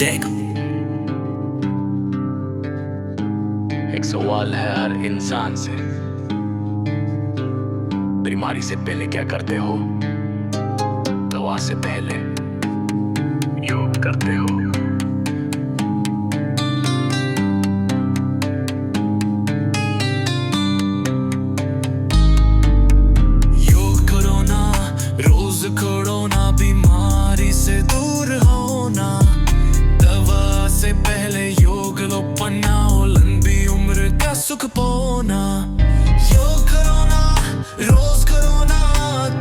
देख, एक सवाल है हर इंसान से, बीमारी से पहले क्या करते हो? दवा से पहले योग करते हो। योग करो ना, रोज करो ना, बीमारी से दूर होना। दवा से पहले योग लो, अपनाओ लंबी उम्र का सुख पाना। योग करो ना, रोज करो ना,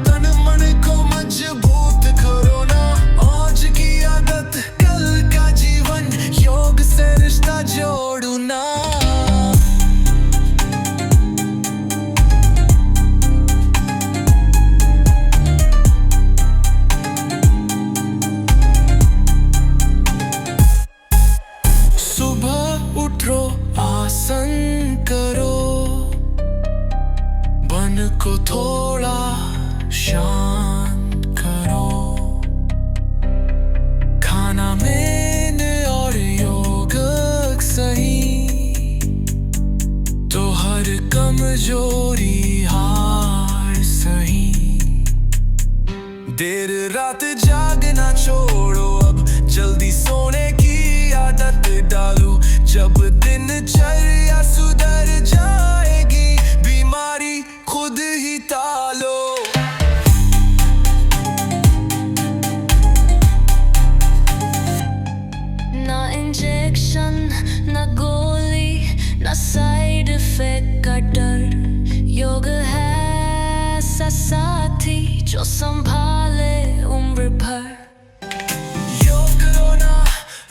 तन मन को मजबूत करो ना। आज की आदत कल का जीवन, योग से रिश्ता जोड़ो ना। सुबह उठो, आसन करो, मन को थोड़ा शांत करो। खाना मैंने और योग सही, तो हर कमजोरी हार सही। देर रात जागना छोड़ो, अब जल्दी सोने की आदत डालो। जब दिनचर्या सुधर जाएगी, बीमारी खुद ही टालो। ना इंजेक्शन, ना गोली, ना साइड इफेक्ट का डर। योग है ऐसा साथी जो संभाले उम्र भर। योग करो ना,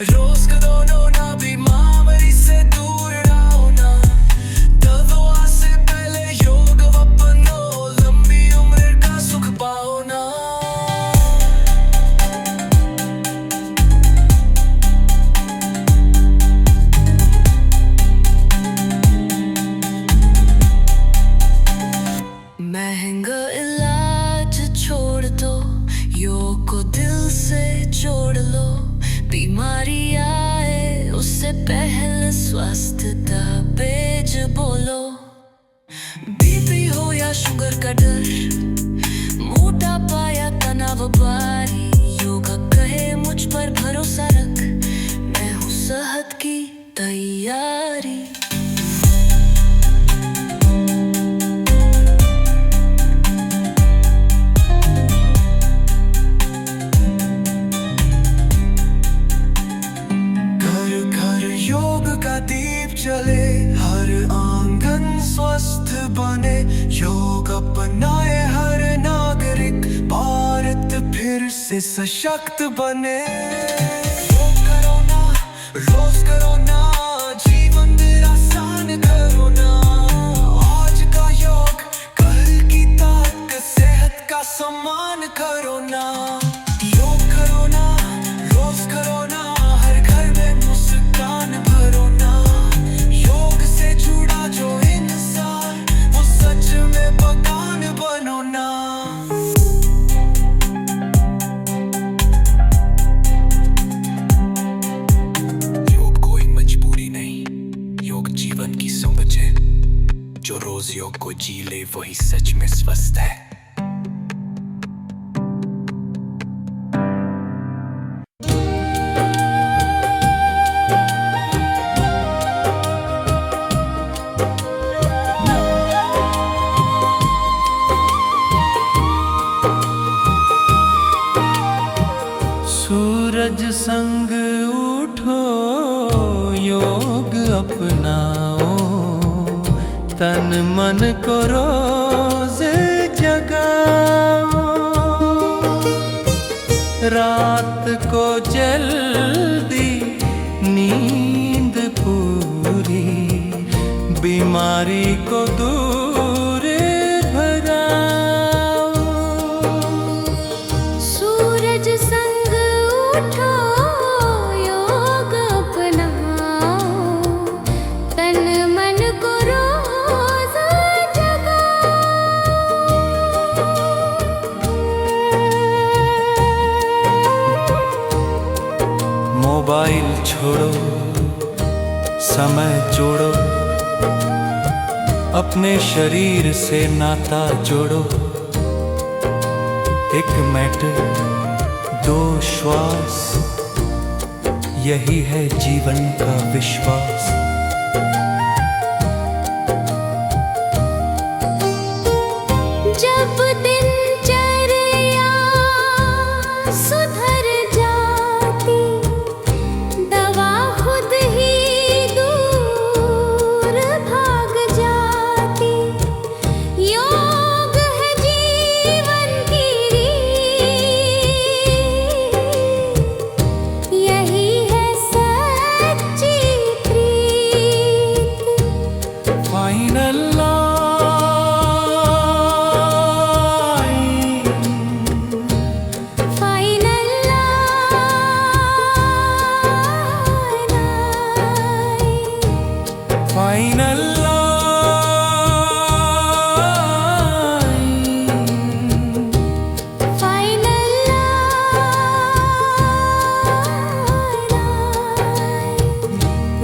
रोज करो ना, बीमारी से दूर रहो ना। दवा से पहले योग अपनो, लंबी उम्र का सुख पाओ ना। महंगा इलाज छोड़ दो, योग को दिल से जोड़ लो। बीमारी आए उससे पहले स्वस्थता पेज बोलो। बीपी हो या शुगर का डर, मोटापा या तनाव भारी, योगा कहे मुझ पर भरोसा रख, मैं हूँ सेहत की तैयारी। योग का दीप जले, हर आंगन स्वस्थ बने। योग अपनाए हर नागरिक, भारत फिर से सशक्त बने। योग करो ना, रोज करो ना, जीवन आसान करो ना। आज का योग कल की ताकत, सेहत का सम्मान करो ना। योग करो ना, रोज करो ना, हर घर में मुस्कान भरो ना। योग से जुड़ा जो इंसान, वो सच में भगवान बनो ना। योग कोई मजबूरी नहीं, योग जीवन की समझ है। जो रोज योग को जी ले, वही सच में स्वस्थ है। सूरज संग उठो, योग अपनाओ, तन मन को रोज जगाओ। रात को जल्दी नींद पूरी, बीमारी को दूर भगाओ। सूरज संग उठो, योग अपनाओ, तन मन को रोज जगाओ। मोबाइल छोड़ो, समय जोड़ो, अपने शरीर से नाता जोड़ो। एक मैटर, दो श्वास, यही है जीवन का विश्वास। जब दिनचर्या सुधर जाती, दवा खुद ही दूर भाग जाती। योग है जीवन की रीत, यही है सच्ची प्रीत। फाइनल फाइनल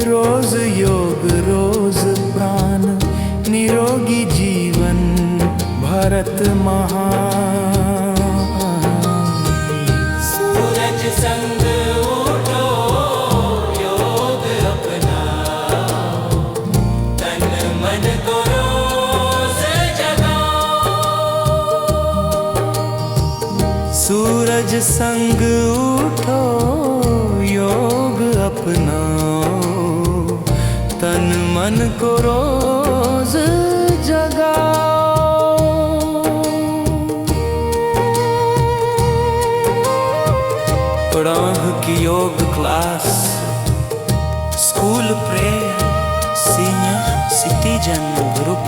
रोज योग रोज प्राण, निरोगी जीवन भारत महान। सूरज संग उठो, योग अपनाओ, तन मन को रोज जगाओ। सूरज संग उठो, योग अपनाओ, तन मन को रोज जगाओ। पढ़ाह की योग class, school prayer, senior citizen group.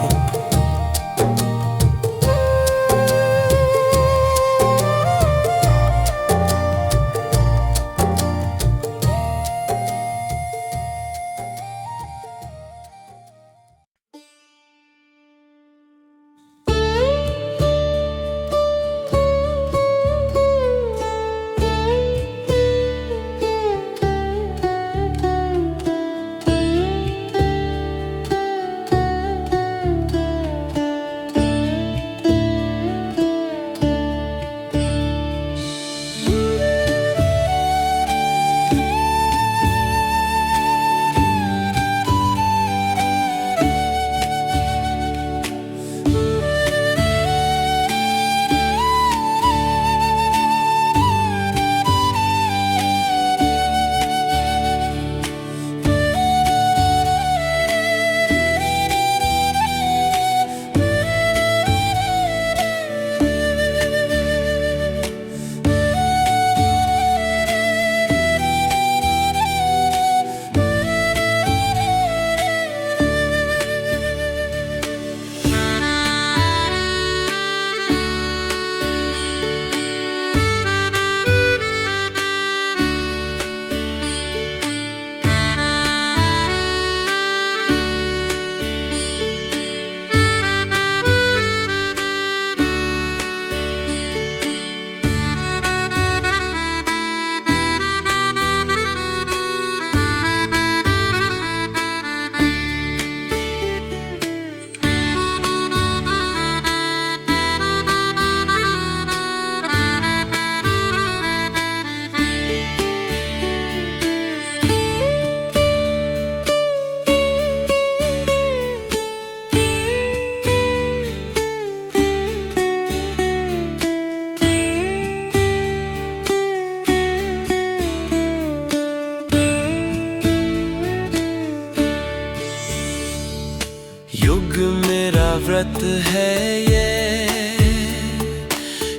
युग मेरा व्रत है ये,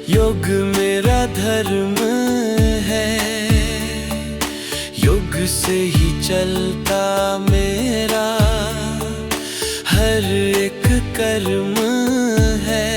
युग मेरा धर्म है, युग से ही चलता मेरा हर एक कर्म है।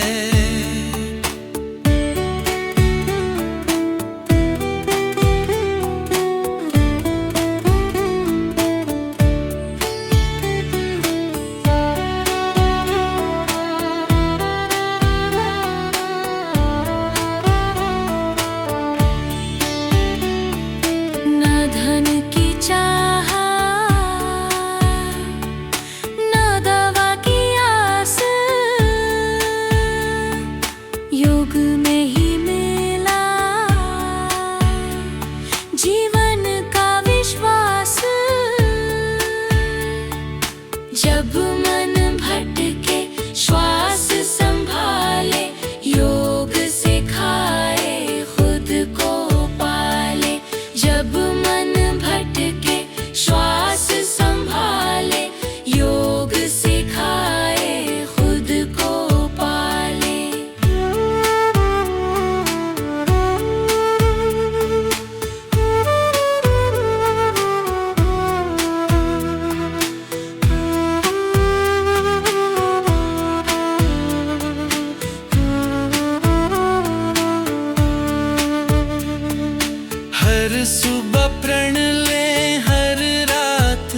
सुबह प्रण ले हर रात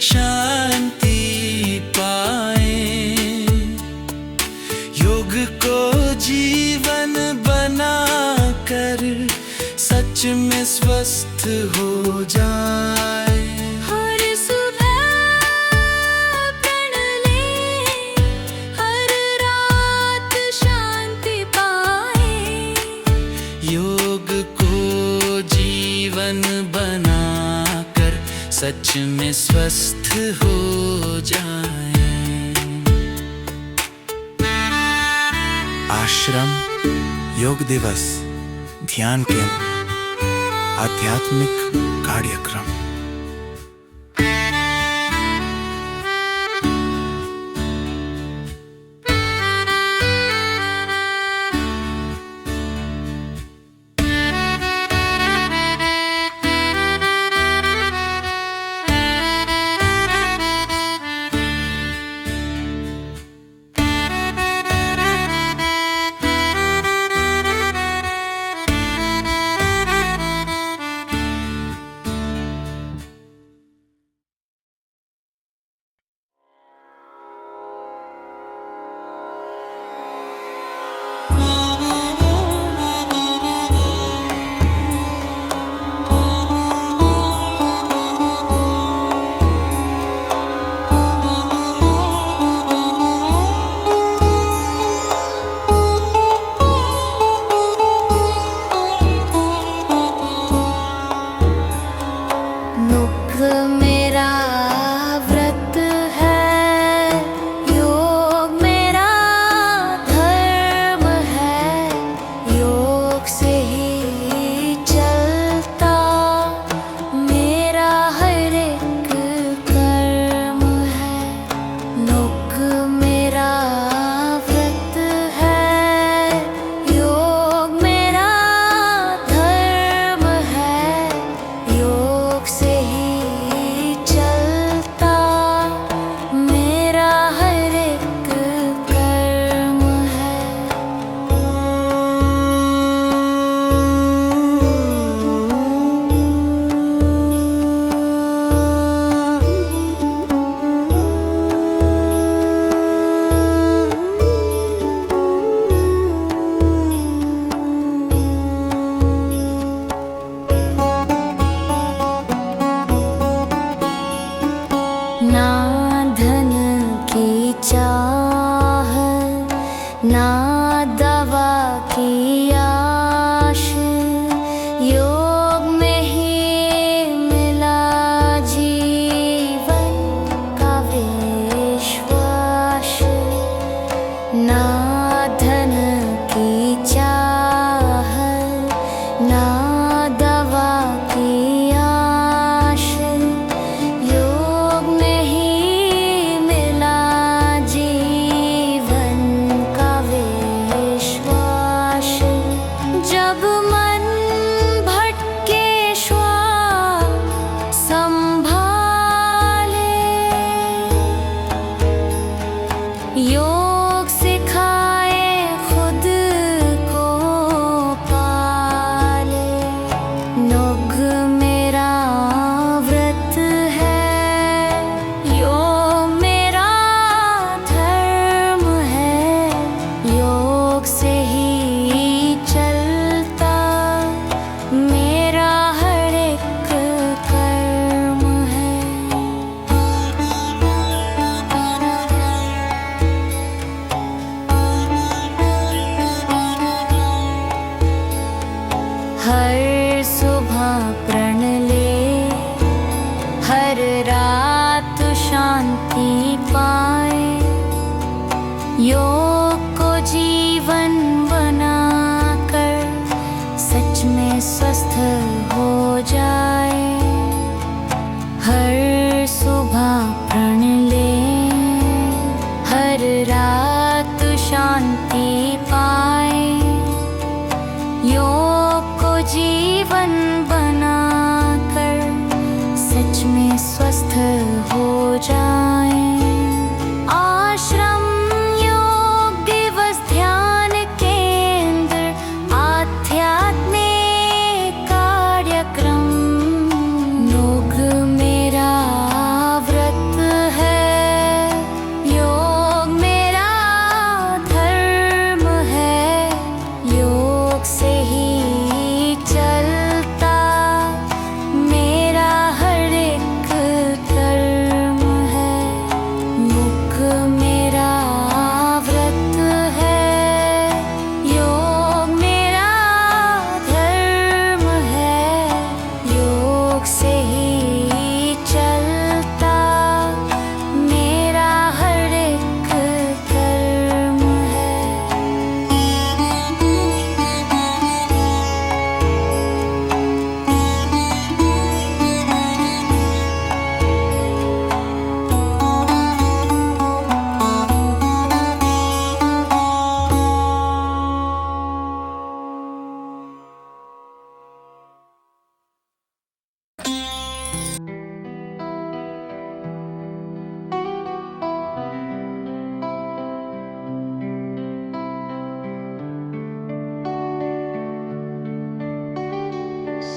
शांति पाए, योग को जीवन बना कर सच में स्वस्थ हो जाए। हर सुबह प्रण ले, हर रात शांति पाए, योग को जीवन बना कर सच में स्वस्थ हो जाए। आश्रम योग दिवस ध्यान केंद्र आध्यात्मिक कार्यक्रम।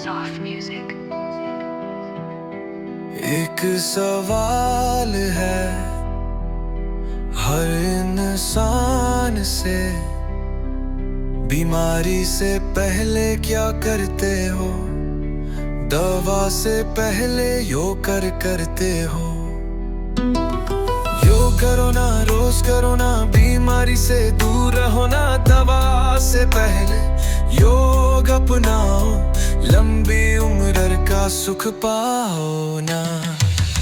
soft music. एक सवाल है हर इंसान से, बीमारी से पहले क्या करते हो, दवा से पहले योग करते हो। योग करो ना, रोज करो ना, बीमारी से दूर रहो ना, दवा से पहले योग अपनाओ, लंबी उम्र का सुख पाओ ना।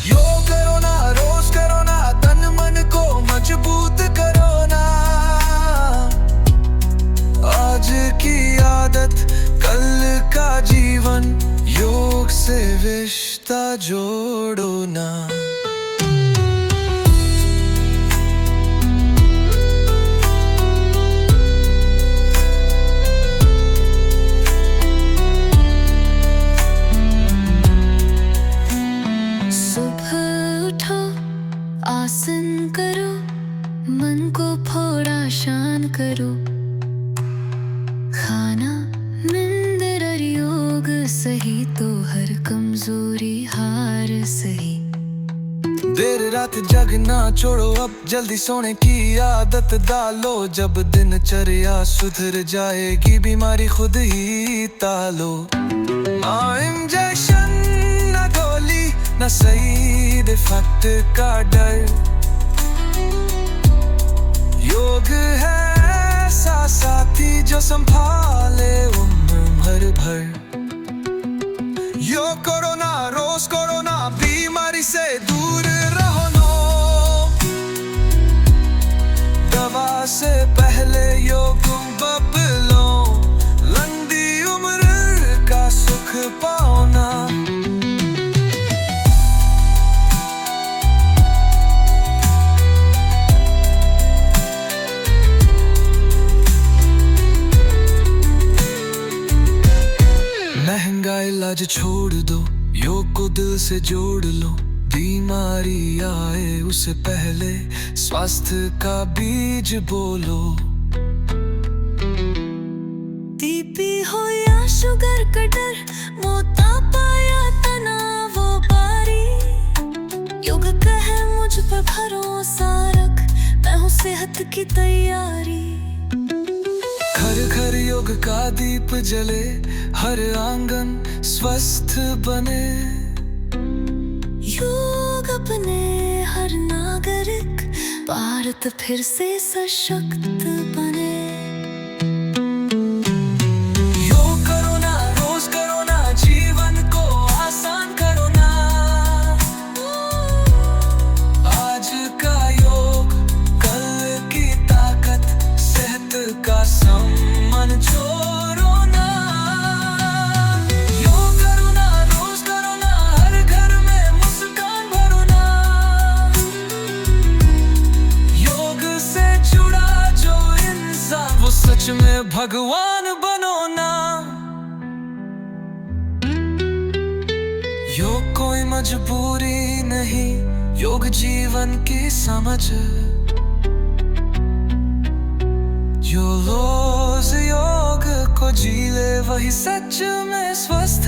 योग करो ना, रोज करो ना, तन मन को मजबूत करो ना, आज की आदत कल का जीवन, योग से रिश्ता जोड़ो ना। आसन करो, मन को थोड़ा शांत करो, खाना निंदर और योग सही तो हर कमजोरी हार सही। देर रात जगना छोड़ो, अब जल्दी सोने की आदत डालो, जब दिनचर्या सुधर जाएगी बीमारी खुद ही टालो। ना इंजेक्शन ना गोली ना साइड इफेक्ट का डर, योग है ऐसा साथी जो संभाले उम्र भर। योग करो ना, रोज करो ना, बीमारी से दूर रहो ना, दवा से पहले योग बपलो, लंबी उम्र का सुख पाओ ना। महंगा इलाज छोड़ दो, योग को दिल से जोड़ लो, बीमारी आए उससे पहले स्वास्थ्य का बीज बोलो। बीपी हो या शुगर का डर, मोटापा या तनाव वो बारी, योग कहे मुझ पर भरोसा रख, मैं हूँ सेहत की तैयारी। घर घर योग का दीप जले, हर आंगन स्वस्थ बने, योग अपने हर नागरिक, भारत फिर से सशक्त बने। योग करो ना, रोज करो ना, जीवन को आसान करो ना, आज का योग कल की ताकत, सेहत का सम्मान छोड़ो ना। योग करो ना, रोज करो ना, हर घर में मुस्कान भरो ना, योग से जुड़ा जो इंसान वो सच में भगवान बनो ना। योग कोई मजबूरी नहीं, योग जीवन की समझ, जो रोज योग को जी ले वही सच में स्वस्थ।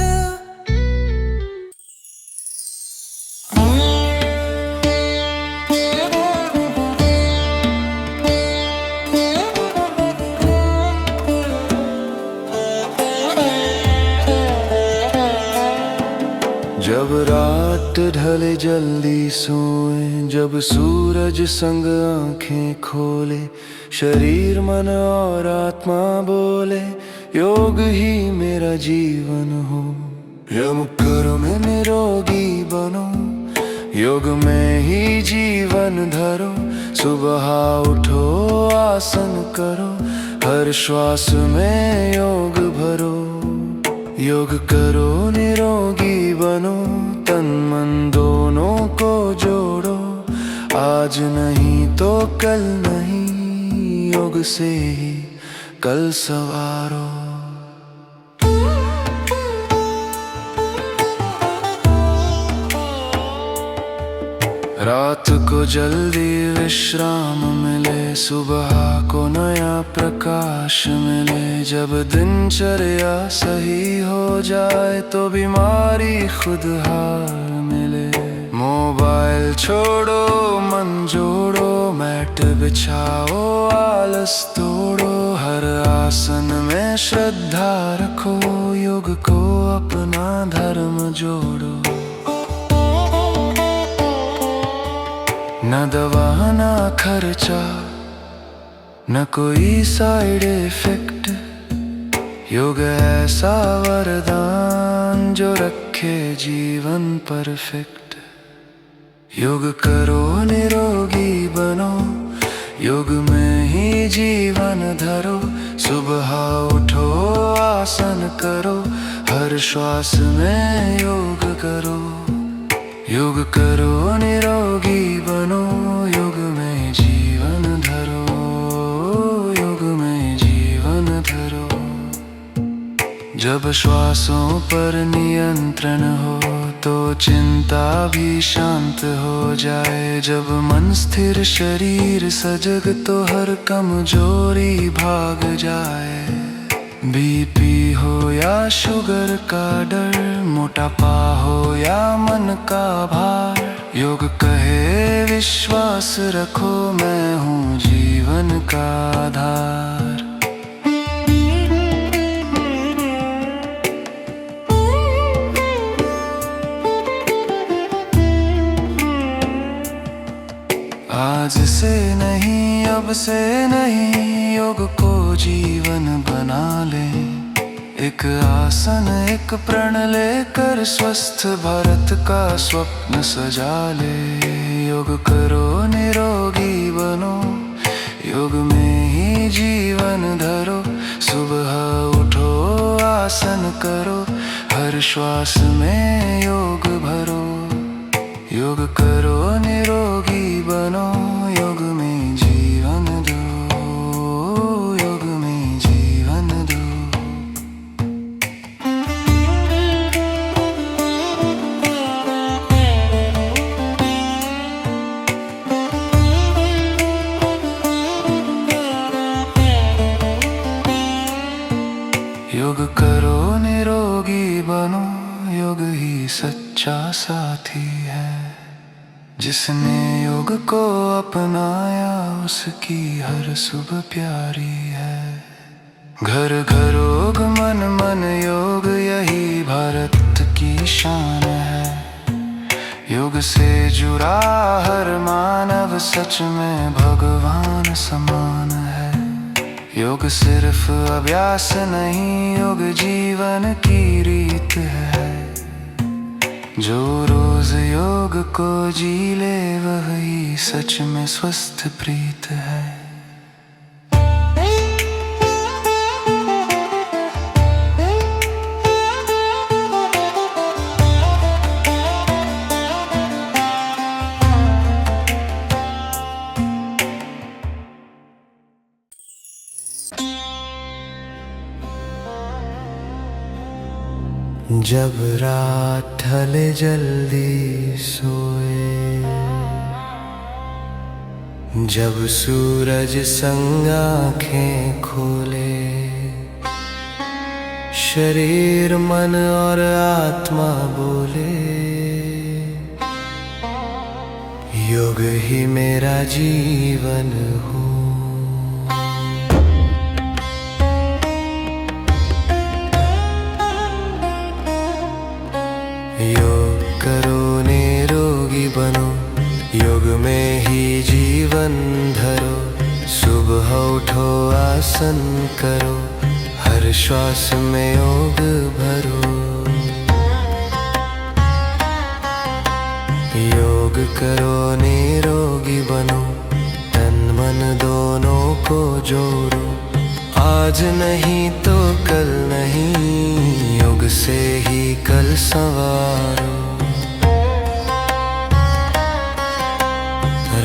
जब रात ढले जल्दी सोए, जब सूरज संग आंखें खोले, शरीर मन और आत्मा बोले योग ही मेरा जीवन हो। योग करो मैं निरोगी बनो, योग में ही जीवन धरो, सुबह उठो आसन करो, हर श्वास में योग भरो। योग करो निरोगी बनो, तन मन दोनों को जोड़ो, आज नहीं तो कल नहीं, योग से ही कल सवारो। रात को जल्दी विश्राम मिले, सुबह को नया प्रकाश मिले। जब दिनचर्या सही हो जाए तो बीमारी खुद हार मिले। मोबाइल छोड़ो, मन जोड़ो, मैट बिछाओ, आलस तोड़ो। हर आसन में श्रद्धा रखो, योग को अपना धर्म जोड़ो। न दवा न खर्चा, न कोई साइड इफेक्ट। योग ऐसा वरदान जो रखे जीवन परफेक्ट। योग करो निरोगी बनो, योग में ही जीवन धरो। सुबह उठो आसन करो, हर श्वास में योग करो। योग करो निरोगी बनो, योग में जीवन धरो, योग में जीवन धरो। जब श्वासों पर नियंत्रण हो तो चिंता भी शांत हो जाए। जब मन स्थिर शरीर सजग तो हर कमजोरी भाग जाए। बीपी हो या शुगर का डर, मोटापा हो या मन का भार, योग कहे विश्वास रखो, मैं हूँ जीवन का आधार। आज से नहीं, अब से नहीं, योग को जीवन बना ले। एक आसन एक प्रण लेकर स्वस्थ भारत का स्वप्न सजा ले। योग करो निरोगी बनो, योग में ही जीवन धरो। सुबह उठो आसन करो, हर श्वास में योग भरो। योग करो निरोगी बनो, योग में जीवन दो, योग में जीवन दो। योग करो निरोगी बनो, योग ही सच्चा साथी है। जिसने योग को अपनाया उसकी हर सुबह प्यारी है। घर घर योग मन मन योग, यही भारत की शान है। योग से जुड़ा हर मानव सच में भगवान समान है। योग सिर्फ अभ्यास नहीं, योग जीवन की रीत है। जो रोज योग को जी ले वही सच में स्वस्थ प्रीत है। जब रात ढले जल्दी सोए, जब सूरज संग आँखें खोले, शरीर मन और आत्मा बोले, योग ही मेरा जीवन हो। योग करो निरोगी बनो, योग में ही जीवन धरो। सुबह उठो आसन करो, हर श्वास में योग भरो। योग करो निरोगी बनो, तन मन दोनों को जोड़ो। आज नहीं तो कल नहीं, योग से ही कल संवारो।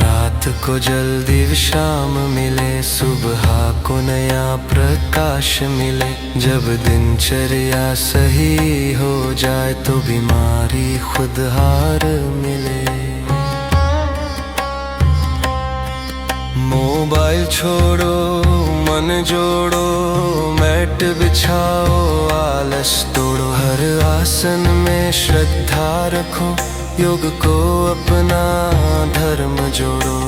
रात को जल्दी विश्राम मिले, सुबह को नया प्रकाश मिले। जब दिनचर्या सही हो जाए तो बीमारी खुद हार मिले। मोबाइल छोड़ो, मन जोड़ो, मैट बिछाओ, आलस तोड़ो। हर आसन में श्रद्धा रखो, योग को अपना धर्म जोड़ो।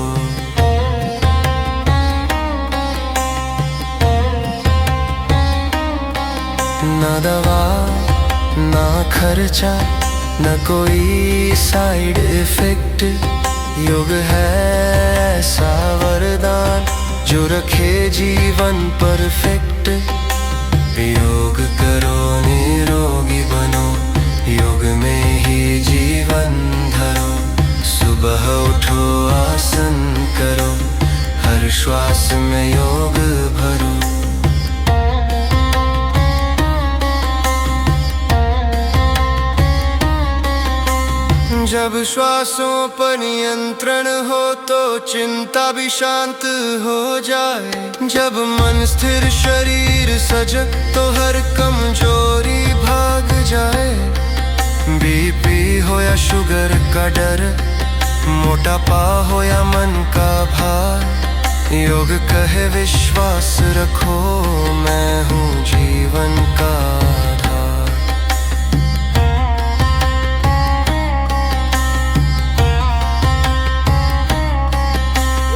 ना दवा ना खर्चा, न कोई साइड इफेक्ट। योग है ऐसा वरदान जो रखे जीवन परफेक्ट। योग करो निरोगी बनो, योग में ही जीवन धरो। सुबह उठो आसन करो, हर श्वास में योग भरो। जब श्वासों पर नियंत्रण हो तो चिंता भी शांत हो जाए। जब मन स्थिर शरीर सजग तो हर कमजोरी भाग जाए। बीपी हो या शुगर का डर, मोटापा हो या मन का भार, योग कहे विश्वास रखो, मैं हूँ जीवन का आधार।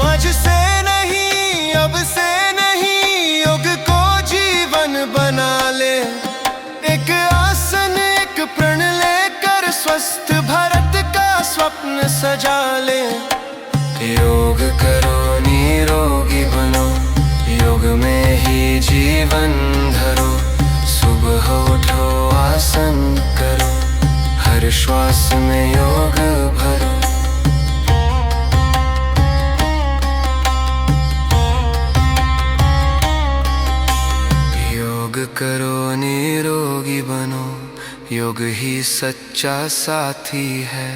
आज से नहीं अब से नहीं, योग को जीवन बना ले। एक आसन एक प्रण लेकर स्वस्थ भारत का स्वप्न सजा ले। योग करो निरोगी बनो, योग में ही जीवन धरो। सुबह उठो आसन करो, हर श्वास में योग भरो। योग करो निरोगी बनो, योग ही सच्चा साथी है।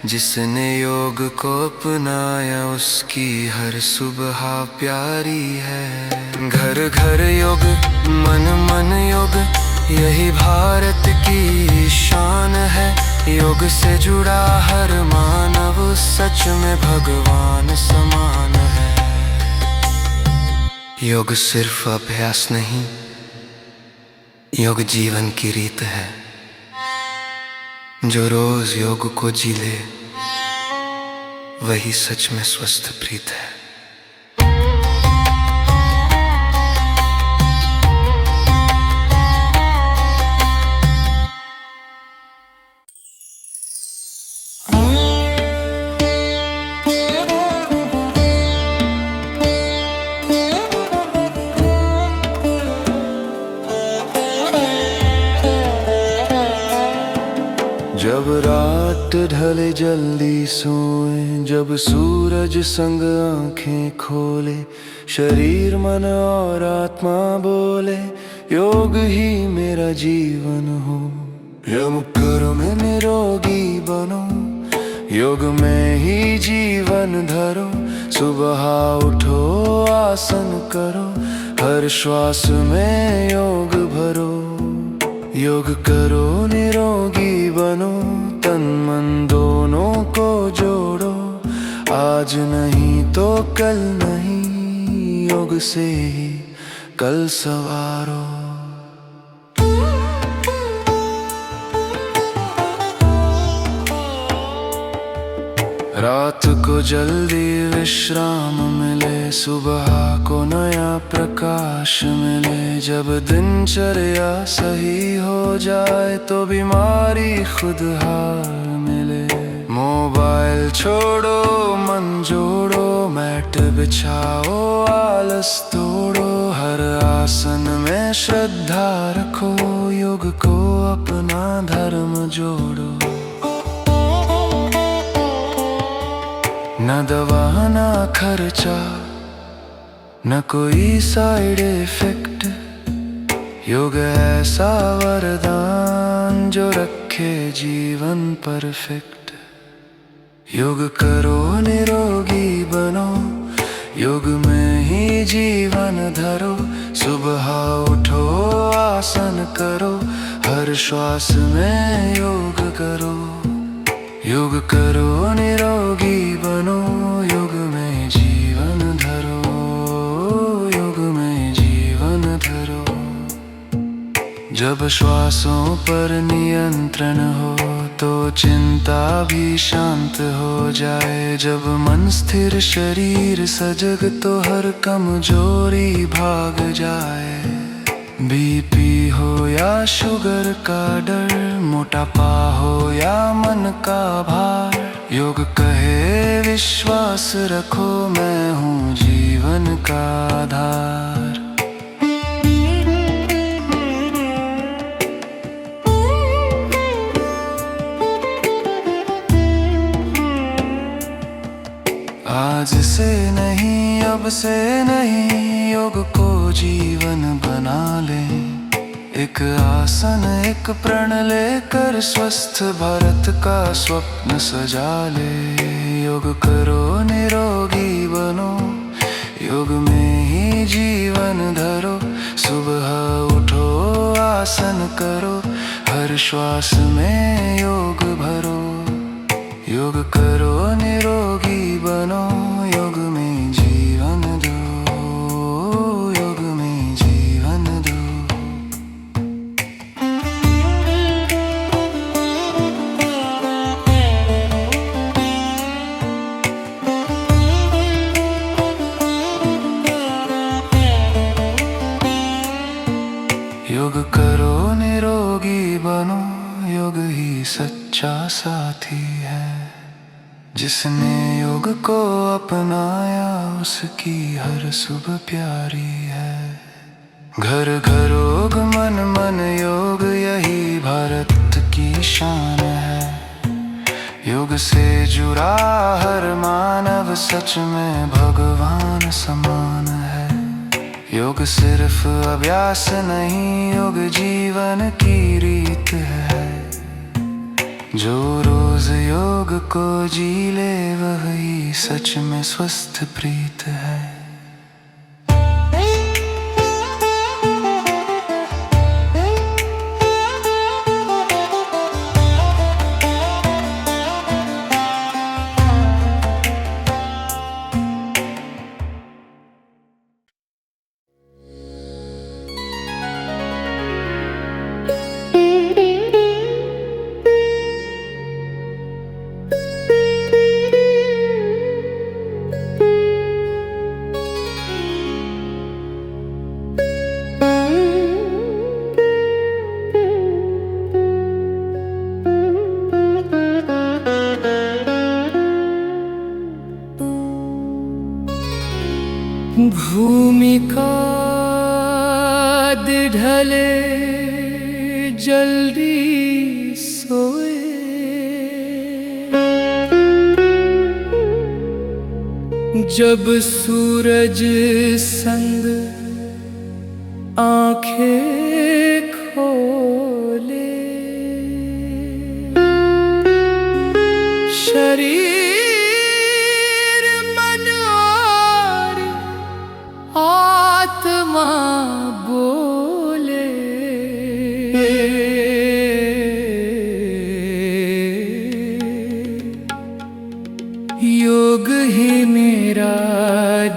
जिसने योग को अपनाया उसकी हर सुबह प्यारी है। घर घर योग मन मन योग, यही भारत की शान है। योग से जुड़ा हर मानव सच में भगवान समान है। योग सिर्फ अभ्यास नहीं, योग जीवन की रीत है। जो रोज योग को जी ले, वही सच में स्वस्थ प्रीत है। जब रात ढले जल्दी सोए, जब सूरज संग आंखें खोले, शरीर मन और आत्मा बोले, योग ही मेरा जीवन हो। योग करो में निरोगी बनो, योग में ही जीवन धरो। सुबह उठो आसन करो, हर श्वास में योग भरो। योग करो निरोगी बनो, तन मन दोनों को जोड़ो। आज नहीं तो कल नहीं, योग से ही कल सवारो। रात को जल्दी विश्राम मिले, सुबह को नया प्रकाश मिले। जब दिनचर्या सही हो जाए तो बीमारी खुद हार मिले। मोबाइल छोड़ो मन जोड़ो, मैट बिछाओ आलस तोड़ो। हर आसन में श्रद्धा रखो, योग को अपना धर्म जोड़ो। न दवा ना खर्चा, न कोई साइड इफेक्ट। योग ऐसा वरदान जो रखे जीवन परफेक्ट। योग करो निरोगी बनो, योग में ही जीवन धरो। सुबह उठो आसन करो, हर श्वास में योग करो। योग करो निरोगी बनो, योग में जीवन धरो। जब श्वासों पर नियंत्रण हो तो चिंता भी शांत हो जाए। जब मन स्थिर शरीर सजग तो हर कमजोरी भाग जाए। बीपी हो या शुगर का डर, मोटापा हो या मन का भार, योग कहे विश्वास रखो मैं हूँ जीवन का आधार। आज से नहीं अब से नहीं योग को जीवन बना लें। एक आसन एक प्रण लेकर स्वस्थ भारत का स्वप्न सजा ले। योग करो निरोगी बनो, योग में ही जीवन धरो। सुबह उठो आसन करो, हर श्वास में योग भरो। योग करो निरोगी बनो, योग में जीवन दो, योग में जीवन दो। योग करो निरोगी बनो, योग ही सच्चा साथी है। जिसने योग को अपनाया उसकी हर सुबह प्यारी है। घर घर योग मन मन योग, यही भारत की शान है। योग से जुड़ा हर मानव सच में भगवान समान है। योग सिर्फ अभ्यास नहीं, योग जीवन की रीत है। जो रोज योग को जी ले वही सच में स्वस्थ प्रीत है। भूमि का ढले जल्दी सोए, जब सूरज संग आंखें खोले। शरीर आत्मा बोले, योग ही मेरा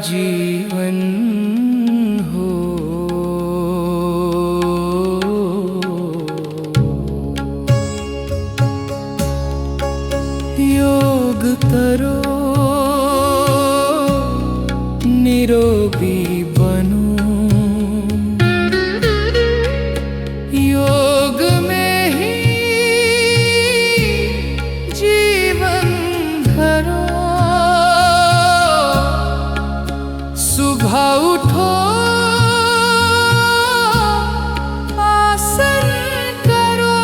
जीवन हो। योग करो निरोगी बनो, योग में ही जीवन धरो। सुबह उठो आसन करो,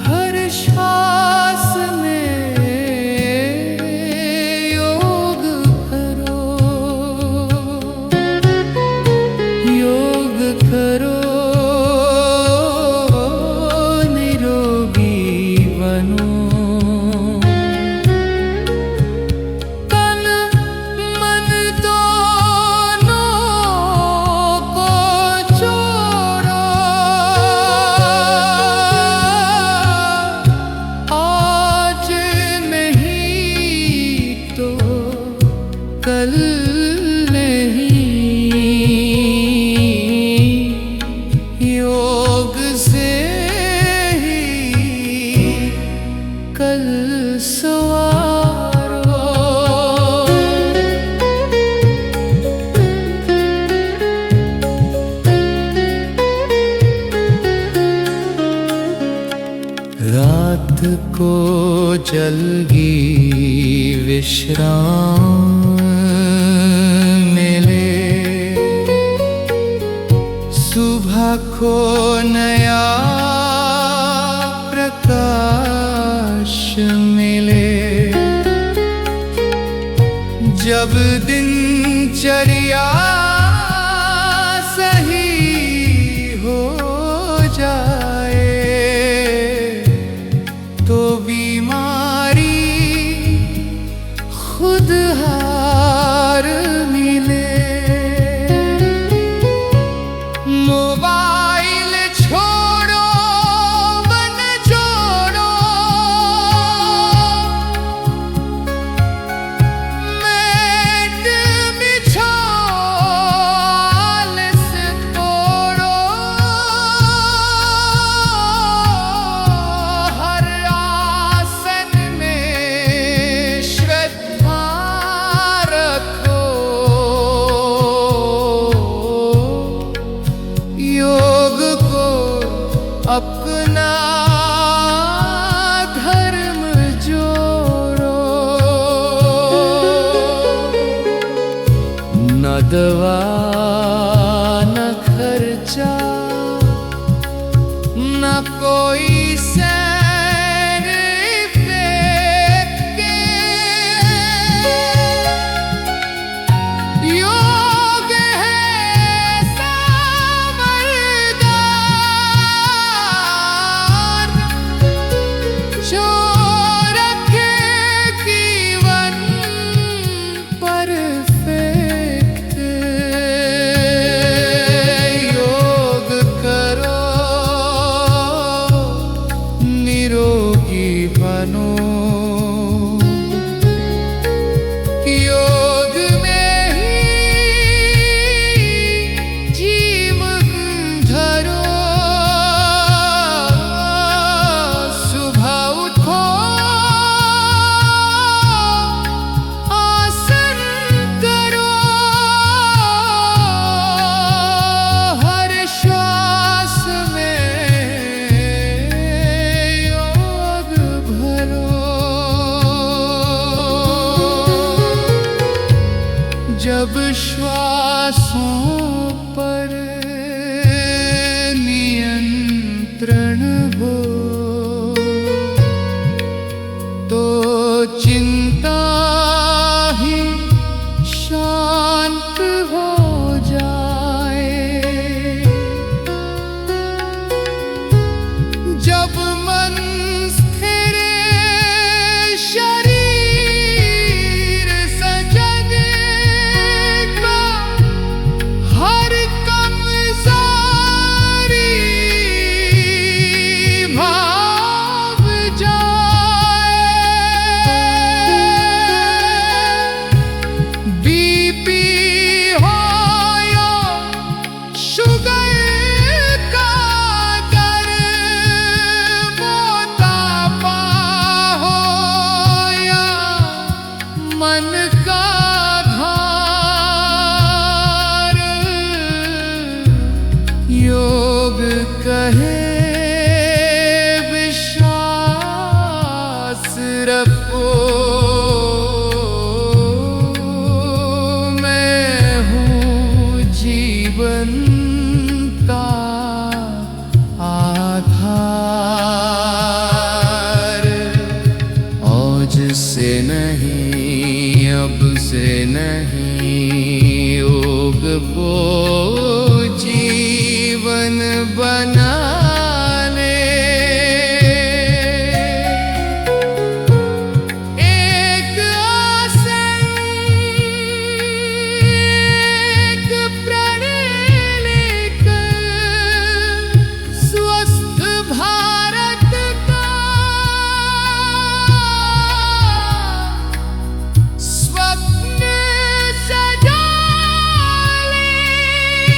हर श्वास में योग करो। को जल्दी विश्राम मिले, सुबह को नया प्रकाश मिले। जब दिनचर्या सही हो जाए तो बीमारी खुद हार मिले। मोबाइल छोड़ो, मन जोड़ो, मैट बिछो, आलस तोड़ो, हर आसन में श्रद्धा रखो। योग को अपना धर्म जोड़ो। न दवा न खर्चा, न कोई साइड इफेक्ट के। योग है वरदान जो रखे जीवन परफेक्ट। योग करो, निरोगी बनो। योग में ही जीवन धरो। सुबह उठो, आसन करो, हर श्वास में योग भरो। जब श्वासों पर नियंत्रण हो तो चिंता ही शांत हो जाए। जब मन स्थिर, शरीर सजगेगा, हर कमजोरी भाग जाए। बीपी हो या शुगर का दर, मोटापा हो या मन का भार, योग कहे विश्वास रखो। मैं हूँ जीवन का आधार। आज से नहीं, अब से नहीं, योग को जीवन बना ले। एक आसन, एक प्रण लेकर स्वस्थ भारत का स्वप्न सजा ले।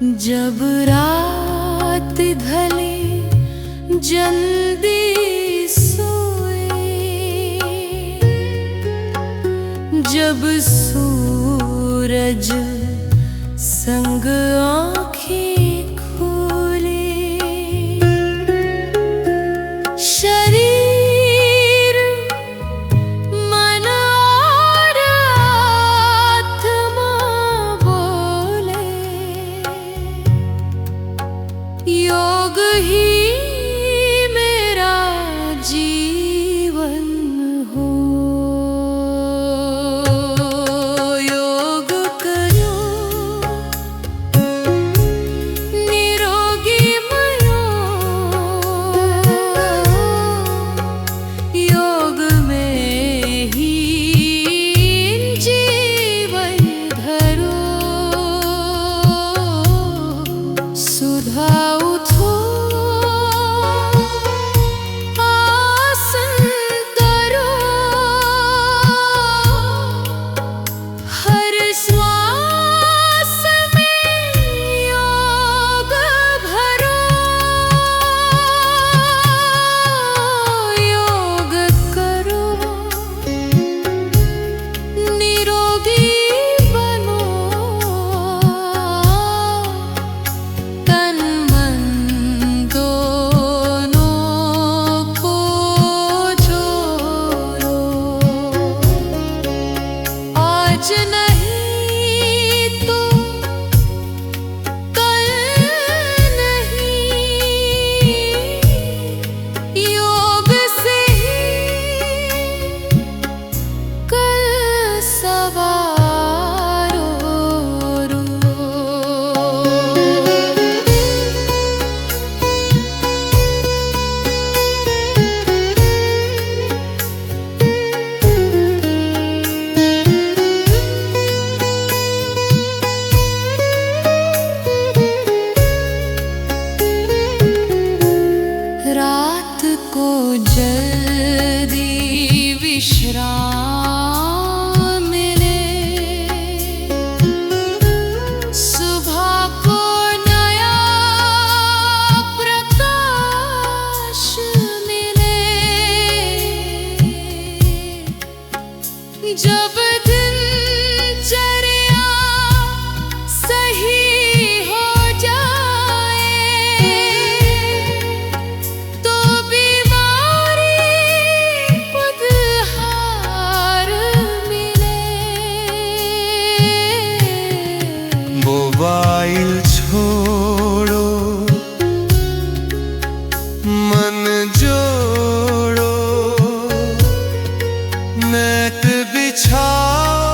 जब रात ढले जल्दी सोए, जब सूरज संग आँखें खोले, शरीर मन और आत्मा बोले, योग ही मेरा जीवन हो। योग करो निरोगी मनो, योग में ही जीवन धरो। सुधा उठो आसन करो, हर श्वास में योग भरो। योग करो निरोगी बनो, तन मन दोनों को जोड़ो। आज नहीं तो कल नहीं, योग से ही कल सवारो। रात को जल्दी विश्राम मिले, सुबह को नया प्रकाश मिले। जब दिनचर्या सही हो जाए, तो बीमारी खुद हार मिले। मोबाइल छोड़ो, मन जोड़ो, नेट बिछाओ,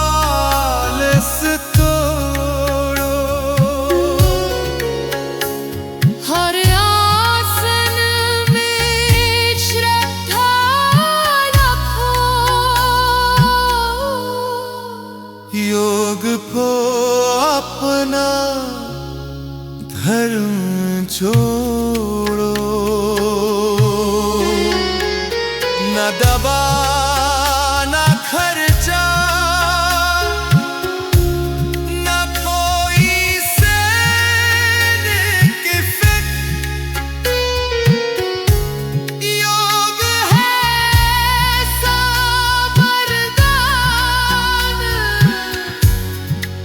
आलस तोड़ो। हर आसन में श्रद्धा रखो, योग को अपना धर्म जोड़ो। न दबा न खर्चा, न कोई सैनिक फिट। योग है साबरदान,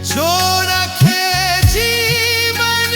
जो रखे जीवन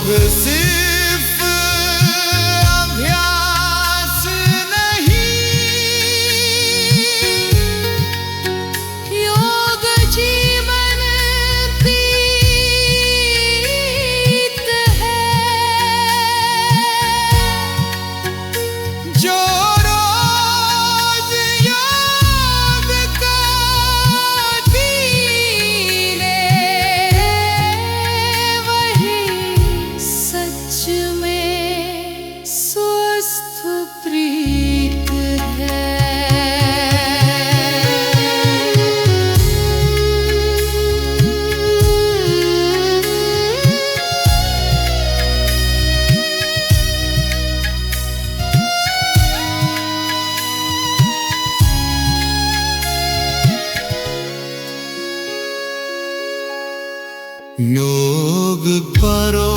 सिर्फ अभ्यास नहीं, योग जीवन प्रीत है। जो रोज योग को जीले, वही सच में स्वस्थ प्रीत है। योग करो।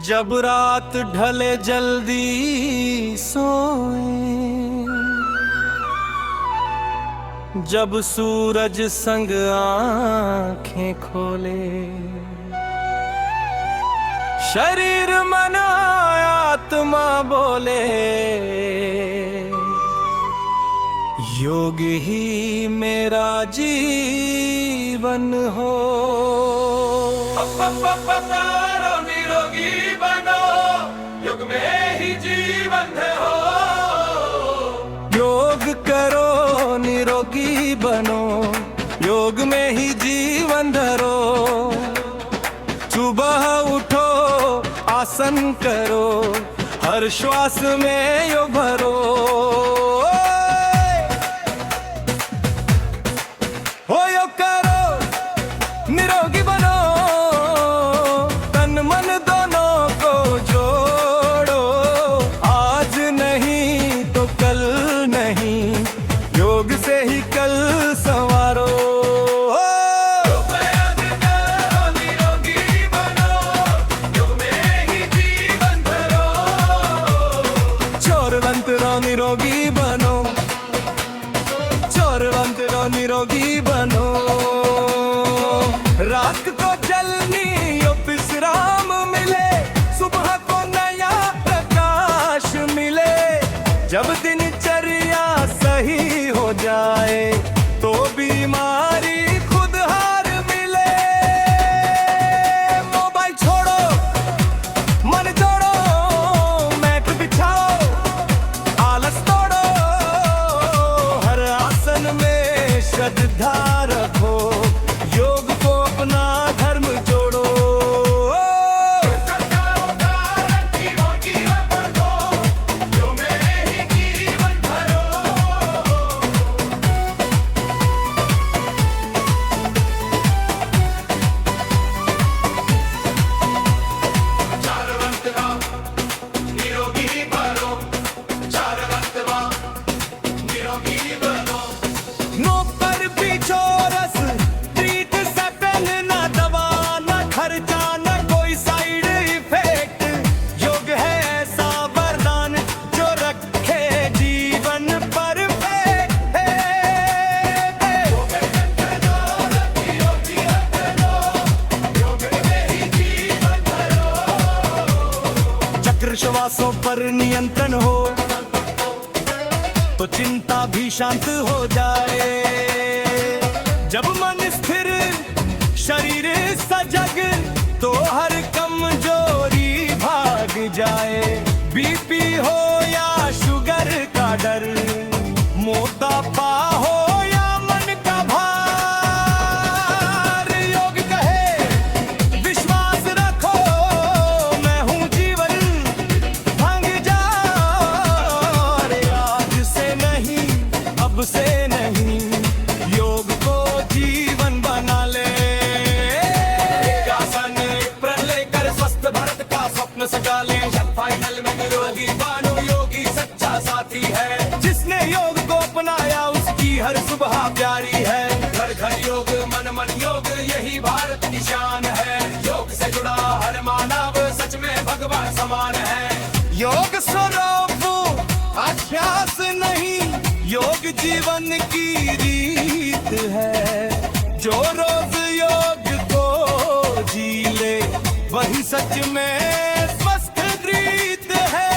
जब रात ढले जल्दी सोए, जब सूरज संग आंखें खोले, शरीर मन आत्मा बोले, योग ही मेरा जीवन हो। निरोगी बनो, युग में ही जीवन हो। योग करो निरोगी बनो, योग में ही जीवन धरो। सुबह उठो आसन करो, हर श्वास में यो भरो। हो यो करो निरोगी बनो, तन मन दोनों को जोड़ो। आज नहीं तो कल नहीं, योग से ही कल संवारो। निरोगी बनो, चोरवंत रहो निरोगी बनो। रात को जलनी यो विश्राम मिले, सुबह को नया प्रकाश मिले। जब दिनचर्या सही हो जाए, तो बीमारी खुद हार मिले। मोबाइल छोड़ो, मन जोड़ो, मैट बिछाओ, आलस तोड़ो, हर आसन में श्रद्धा रखो, योग को अपना धर्म जोड़ो। नौकर भी चोरस, ट्रीट से पहनना दवा, न खर्चा न कोई साइड इफेक्ट। योग है ऐसा वरदान जो रखे जीवन परफेक्ट। चक्र श्वासों पर नियंत्रण हो, तो चिंता भी शांत हो जाए। जब मन स्थिर शरीर सजग, तो हर कमजोरी भाग जाए। बीपी हो या शुगर का डर, मोटापा हो या मन का भार, योग कहे विश्वास रखो, मैं हूँ जीवन, भांग जाओ। रे आज से नहीं, अब से नहीं, योग को जीवन बना ले। एक आसन प्रण लेकर स्वस्थ भारत का स्वप्न सजा ले। फाइनल में निरोगी बनो, योगी सच्चा साथी है। जिसने योग को अपनाया, उसकी हर सुबह प्यारी है। घर घर योग, मन मन योग, यही भारत की शान है। योग से जुड़ा हर मानव सच में भगवान समान है। योग स्वरूप अभ्यास नहीं, जीवन की रीत है। जो रोज योग को जी ले वही सच में स्वस्थ रीत है।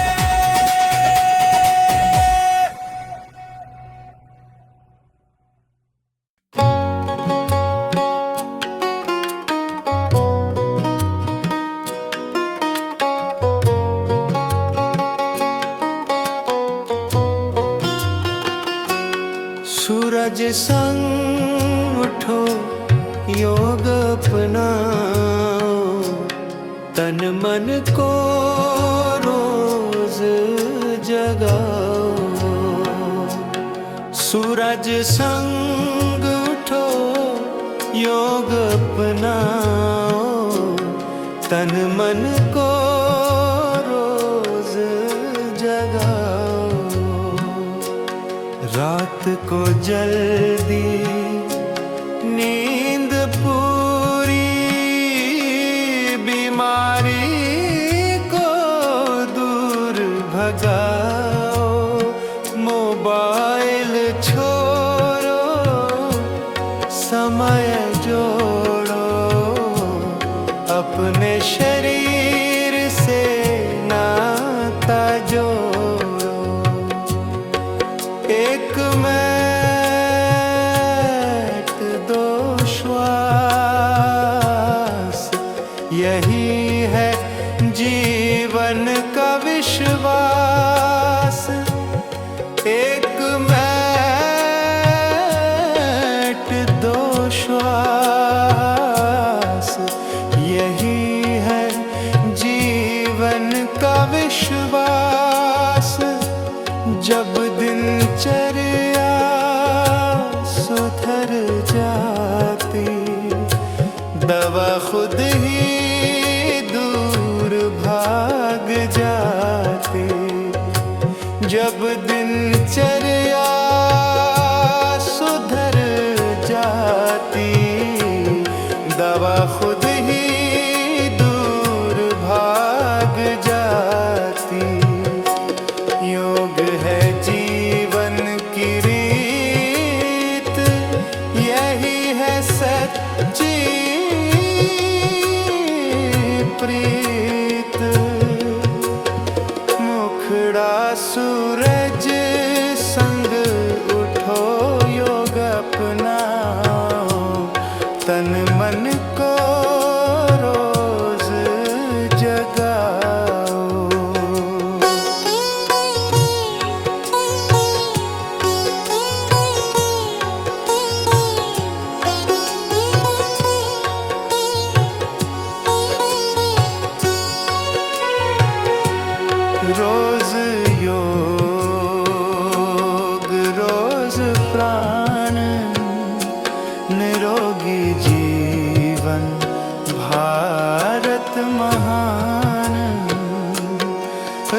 सूरज संग उठो योग अपनाओ, तन मन को रोज जगाओ। सूरज संग उठो योग अपनाओ, तन मन को रोज जगाओ। रात को जल्दी नींद पूरी, बीमारी को दूर भगाओ। मोबाइल छोड़ो, समय जोड़ो, अपने शरीर से नाता जोड़ो। एक मिनट दो श्वास, यही है जीवन का विश्वास। एक मिनट दो श्वास, यही है जीवन का विश्वास। जब दिनचर्या सुधर जाती, दवा खुद ही दूर भाग जाती। जब दिनचर्या सुधर जाती, दवा खुद ही दूर भाग जाती। योग है जीवन की रीत, यही है सच्ची प्रीत। मुखड़ा सूरज संग उठो योग अपनाओ, तन मन को रोज जगाओ। रोज योग रोज प्राण, निरोगी जीवन भारत महान।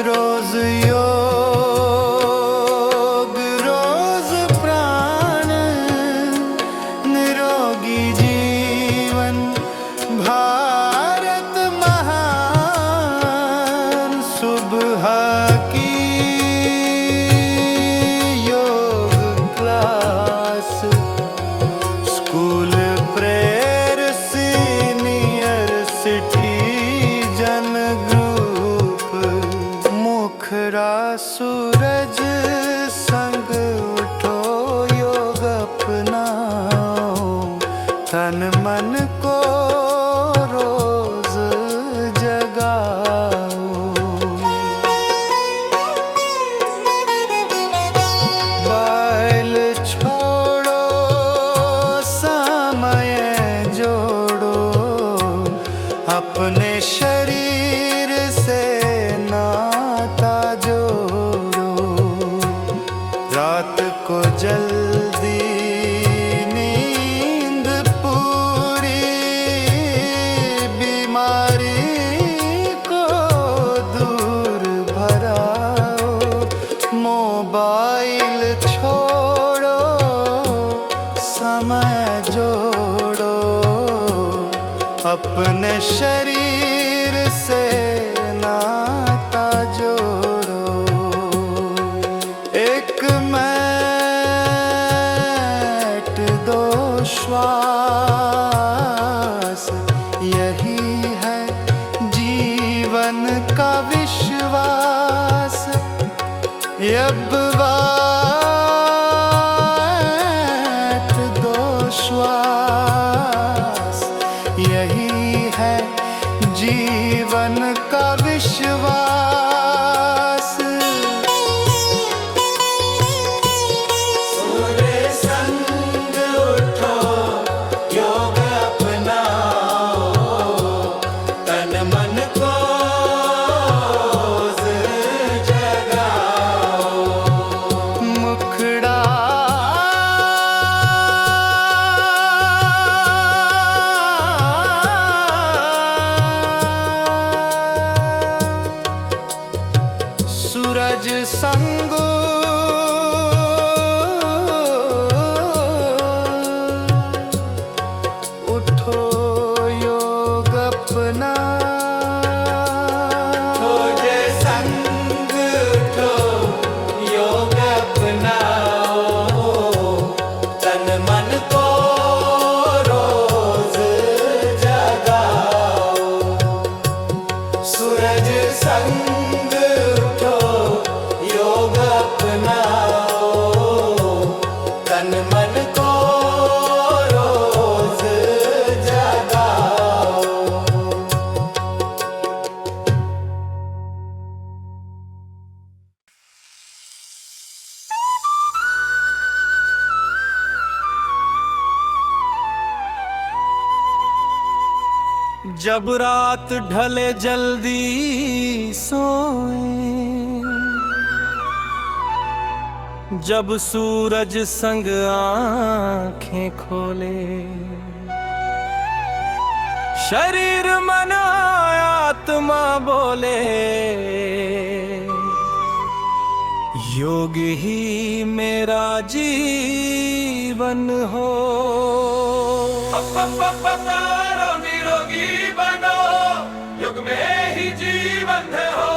रोज योग रोज प्राण, निरोगी जीवन भारत महान। सुबह की योग class, school prayer senior citizen group. मुखड़ा सूरज संग उठो योग अपनाओ, तन मन को रोज जगाओ। मोबाइल छोड़ो, समय जोड़ो, अपने शरीर से नाता जोड़ो। रात को जल्दी नींद पूरी, बीमारी को दूर भगाओ। मोबाइल छोड़ो, समय जोड़ो, अपने शरीर से नाता जोड़ो। एक मिनट का विश्वास यज्ञवात दो श्वास, यही है जीवन का विश्वास। सूर्य संग उठो, योग अपनाओ, तन मन को जगाओ। मुखड़ा सूरज संग उठो, योग अपना। सूर्य संग उठो, योग अपनाओ, तन मन को रोज जगाओ। सूरज संग उठो, योग अपनाओ, तन मन को रोज जगाओ। जब रात ढले जल्दी सोए, जब सूरज संग आंखें खोले, शरीर मन आत्मा बोले, योग ही मेरा जीवन हो। निरोगी बनो, योग में ही जीवन हो।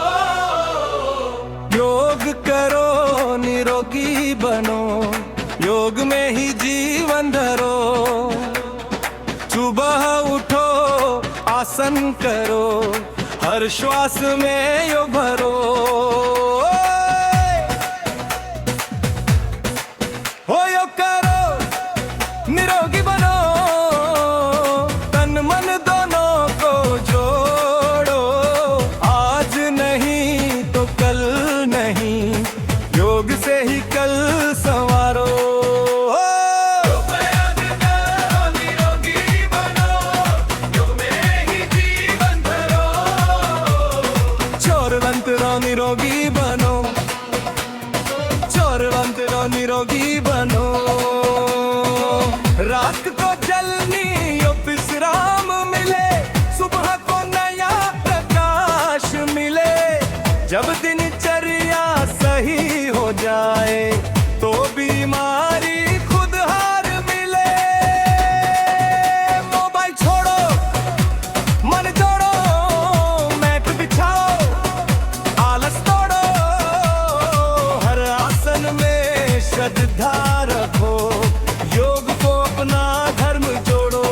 योग करो निरोगी बनो, योग में ही जीवन धरो। सुबह उठो आसन करो, हर श्वास में योग भरो। हो योग करो निरोगी बनो, तन मन दोनों को जोड़ो। आज नहीं तो कल नहीं, योग से ही कल संवारो। निरोगी बनो, चोरवंत रहो निरोगी बनो। रात को जलनी यो विश्राम मिले, सुबह को नया प्रकाश मिले। जब दिनचर्या सही हो जाए, तो बीमारी खुद हार मिले। मोबाइल छोड़ो, मन जोड़ो, मैट बिछाओ, आलस तोड़ो, हर आसन में श्रद्धा रखो, योग को अपना धर्म जोड़ो।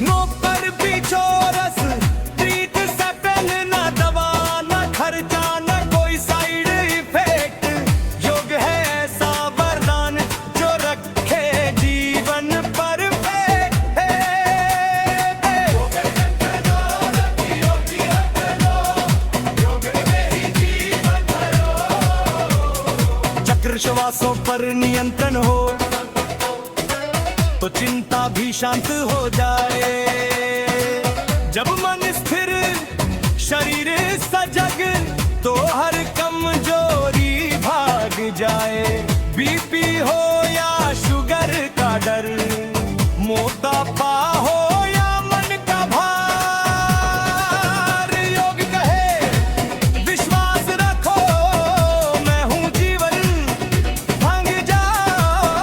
नौकर भी चोरस, ट्रीट से पहनना दवा, न खर्चा न कोई साइड इफेक्ट। योग है ऐसा वरदान जो रखे जीवन परफेक्ट। चक्र श्वासों पर नियंत्रण हो, तो चिंता भी शांत हो जाए। जब मन स्थिर शरीर सजग, तो हर कमजोरी भाग जाए। बीपी हो या शुगर का डर, मोटापा हो या मन का भार, योग कहे विश्वास रखो, मैं हूँ जीवन, भांग जाओ।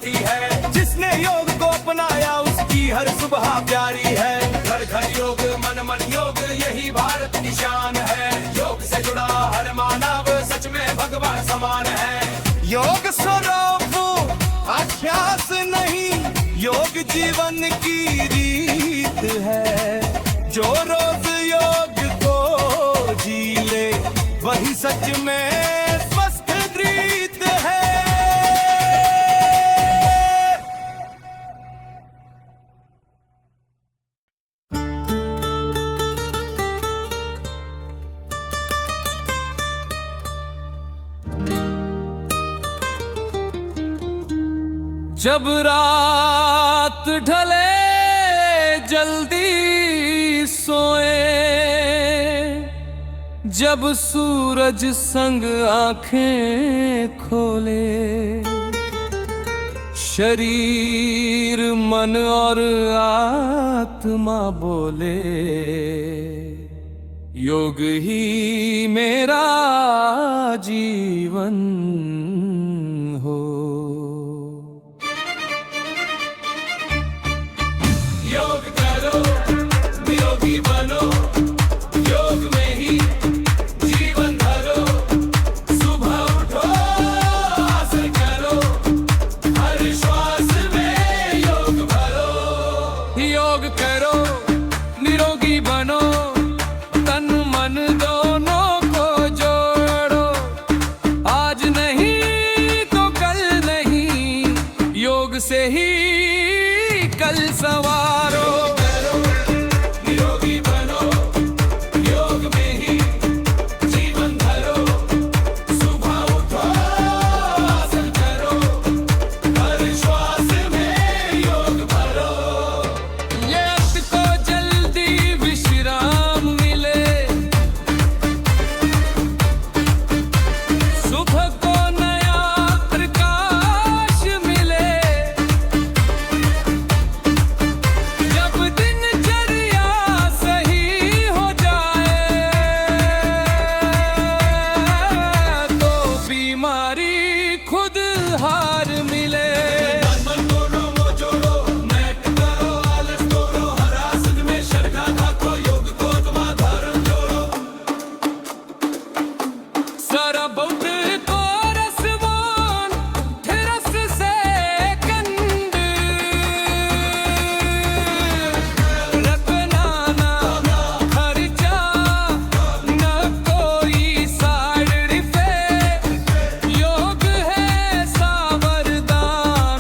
साथी है। जिसने योग को अपनाया उसकी हर सुबह प्यारी है। घर घर योग मन मन योग यही भारत की शान है। योग से जुड़ा हर मानव सच में भगवान समान है। योग स्वरूप अभ्यास नहीं, योग जीवन की रीत है। जो रोज योग को जी ले वही सच में स्वस्थ रीत है। जब रात ढले जल्दी सोए, जब सूरज संग आंखें खोले, शरीर मन और आत्मा बोले, योग ही मेरा जीवन हो। योग करो निरोगी बनो, योग में ही जीवन धरो। सुबह उठो आसन करो, हर श्वास में योग भरो। योग करो निरोगी बनो, तन मन दोनों को जोड़ो। आज नहीं तो कल नहीं, योग से ही कल सवारो। निरोगी बनो, योग में ही जीवन धरो। सुबह उठो आसन करो, हर श्वास में योग भरो। ये अंत को जल्दी विश्राम मिले, सुबह को नया प्रकाश मिले। जब दिनचर्या सही हो जाए, तो बीमारी खुद हार मिले। मन दोनों को जोड़ो, नेट करो आलस तोड़ो, हर आसन में श्रद्धा रखो, योग को तुम धारण जोड़ो। सारा बौद्ध को रसवान, रस से कंद रखना ना खर्चा, न कोई साइड इफेक्ट। योग है सावरदान,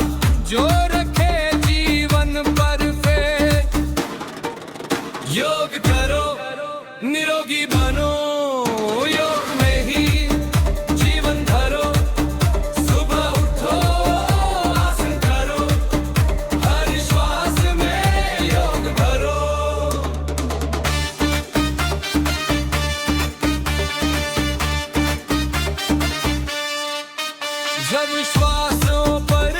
जो रखे जीवन परफेक्ट। योग करो निरोगी बनो, योग में ही जीवन धरो। सुबह उठो आसन करो, हर श्वास में योग भरो। जब श्वासों पर